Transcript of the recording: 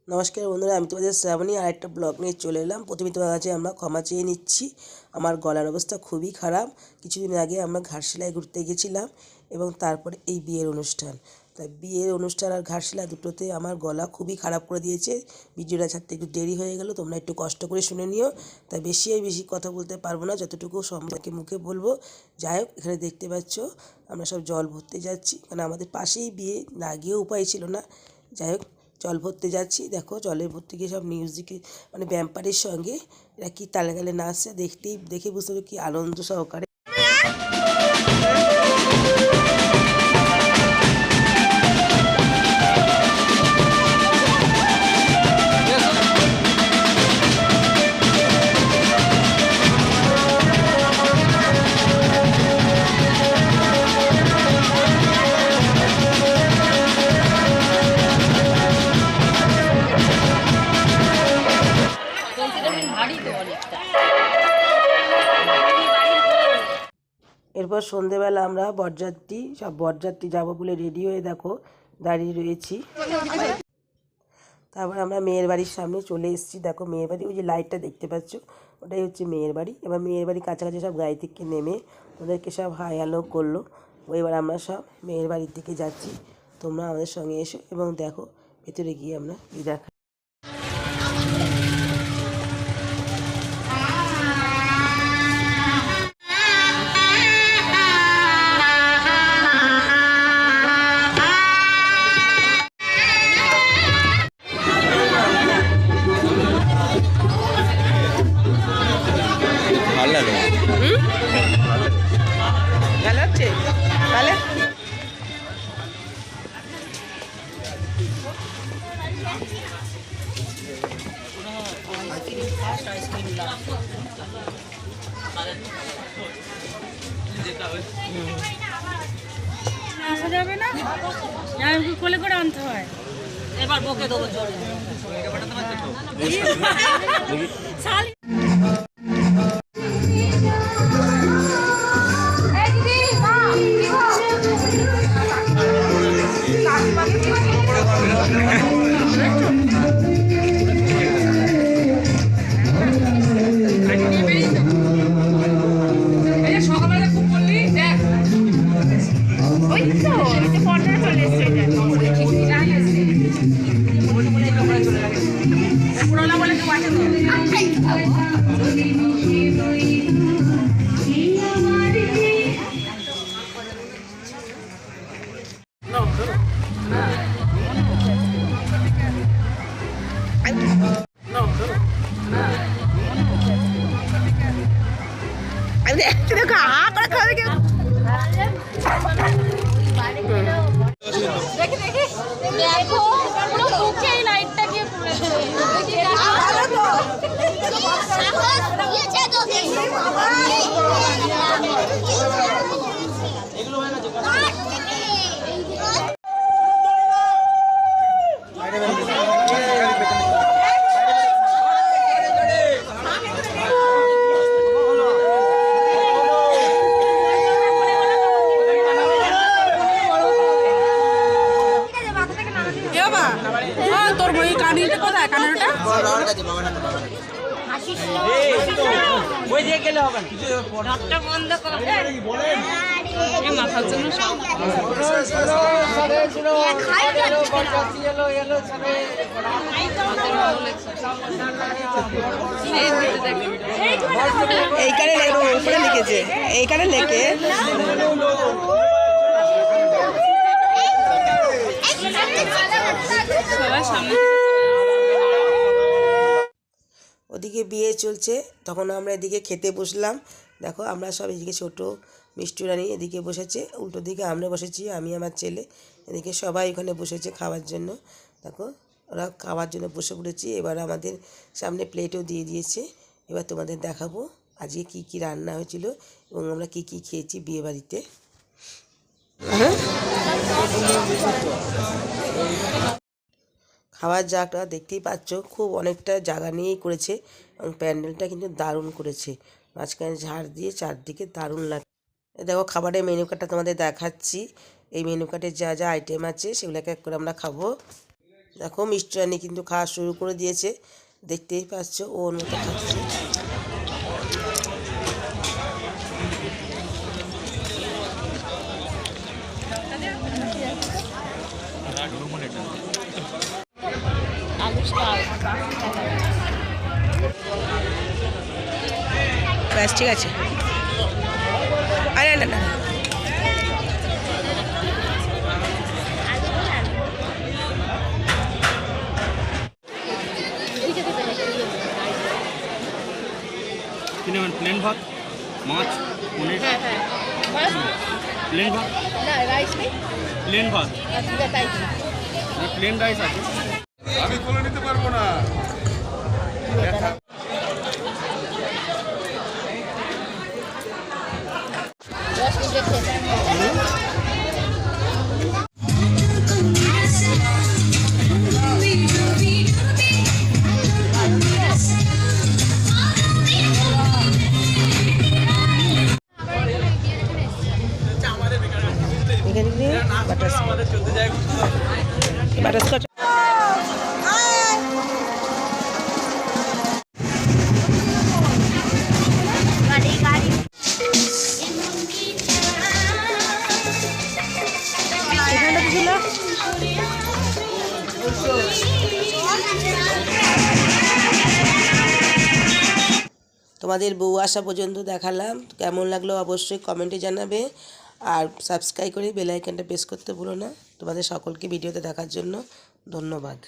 নমস্কার বন্ধুরা, আমি তোমাদের শ্রাবণী আর একটা ব্লগ নিয়ে চলে এলাম। প্রথমে তোমার কাছে আমরা ক্ষমা চেয়ে নিচ্ছি, আমার গলার অবস্থা খুবই খারাপ। কিছুদিন আগে আমরা ঘাটশিলায় ঘুরতে গেছিলাম এবং তারপরে এই বিয়ের অনুষ্ঠান। তাই বিয়ের অনুষ্ঠান আর ঘাটশিলা দুটোতে আমার গলা খুবই খারাপ করে দিয়েছে। ভিডিওটা ছাড়তে একটু দেরি হয়ে গেল, তোমরা একটু কষ্ট করে শুনে নিও। তাই বেশি কথা বলতে পারবো না, যতটুকু সম্পর্কে মুখে বলবো। যাই হোক, এখানে দেখতে পাচ্ছ আমরা সব জল ভরতে যাচ্ছি, কারণ আমাদের পাশেই বিয়ে, না গিয়েও উপায় ছিল না। যাই হোক, জল ভরতে যাচ্ছি। দেখো জলের ভর্তি গিয়ে সব মিউজিকে মানে ব্যাম্পারের সঙ্গে এরা কি তালে তালে নাচছে, দেখে বুঝতে হবে কি আনন্দ সহকারে। এরপর সন্ধেবেলা আমরা বরযাত্রী যাবো বলে রেডি হয়ে দেখো দাঁড়িয়ে রয়েছি। তারপর আমরা মেয়ের বাড়ির সামনে চলে এসেছি। দেখো মেয়ের বাড়ি, ওই যে লাইটটা দেখতে পাচ্ছ ওটাই হচ্ছে মেয়ের বাড়ি। এবার মেয়ের বাড়ির কাছাকাছি সব গাড়ি থেকে নেমে ওদেরকে সব হাই হ্যালো করলো। এবার আমরা সব মেয়ের বাড়ির দিকে যাচ্ছি, তোমরা আমাদের সঙ্গে এসো এবং দেখো ভেতরে গিয়ে আমরা কি দেখা। ভালো হচ্ছে তাহলে আসা যাবে না, কোলে করে আনতে হয়। এবার বকে দেবো জোরে। তোর বই কানিটা কোথায়? কানাটা বন্ধ কর মাথার জন্য এইখানে উপরে লিখেছে, এইখানে লেখে ওদিকে বিয়ে চলছে, তখন আমরা এদিকে খেতে বসলাম। দেখো আমরা সব এদিকে ছোটো মিষ্টি রানী এদিকে বসেছে, উল্টো দিকে আমরা বসেছি, আমি আমার ছেলে। এদিকে সবাই ওখানে বসেছে খাওয়ার জন্য। দেখো ওরা খাওয়ার জন্য বসে পড়েছি। এবার আমাদের সামনে প্লেটও দিয়ে দিয়েছে। এবার তোমাদের দেখাবো আজকে কি কি রান্না হয়েছিল এবং আমরা কি কি খেয়েছি বিয়ে বাড়িতে। খাওয়ার জায়গাটা দেখতেই পাচ্ছ, খুব অনেকটা জায়গা নিয়েই করেছে এবং প্যান্ডেলটা কিন্তু দারুণ করেছে। মাঝখানে ঝাড় দিয়ে চারদিকে দারুণ লাগে। দেখো খাবারের মেনু কার্ডটা তোমাদের দেখাচ্ছি। এই মেনু কার্ডে যা যা আইটেম আছে সেগুলোকে এক করে আমরা খাবো। দেখো মিষ্টি রানী কিন্তু খাওয়া শুরু করে দিয়েছে, দেখতেই পাচ্ছ ওর মতো খাচ্ছে। ব্যাস ঠিক আছে। আরে না না কি নেবেন? প্লেন ভাত, মাছ, পনির, প্লেন ভাত, প্লেন ভাত, প্লেন রাইস আছে। আমি খুলে নিতে পারবো না। এখানে দিয়ে বাটারস্কচ। তোমাদের বউ আসা পর্যন্ত দেখালাম, কেমন লাগলো অবশ্যই কমেন্টে জানাবে, আর সাবস্ক্রাইব করে বেল আইকনটা প্রেস করতে ভুলো না। তোমাদের সকলকে ভিডিওতে দেখার জন্য ধন্যবাদ।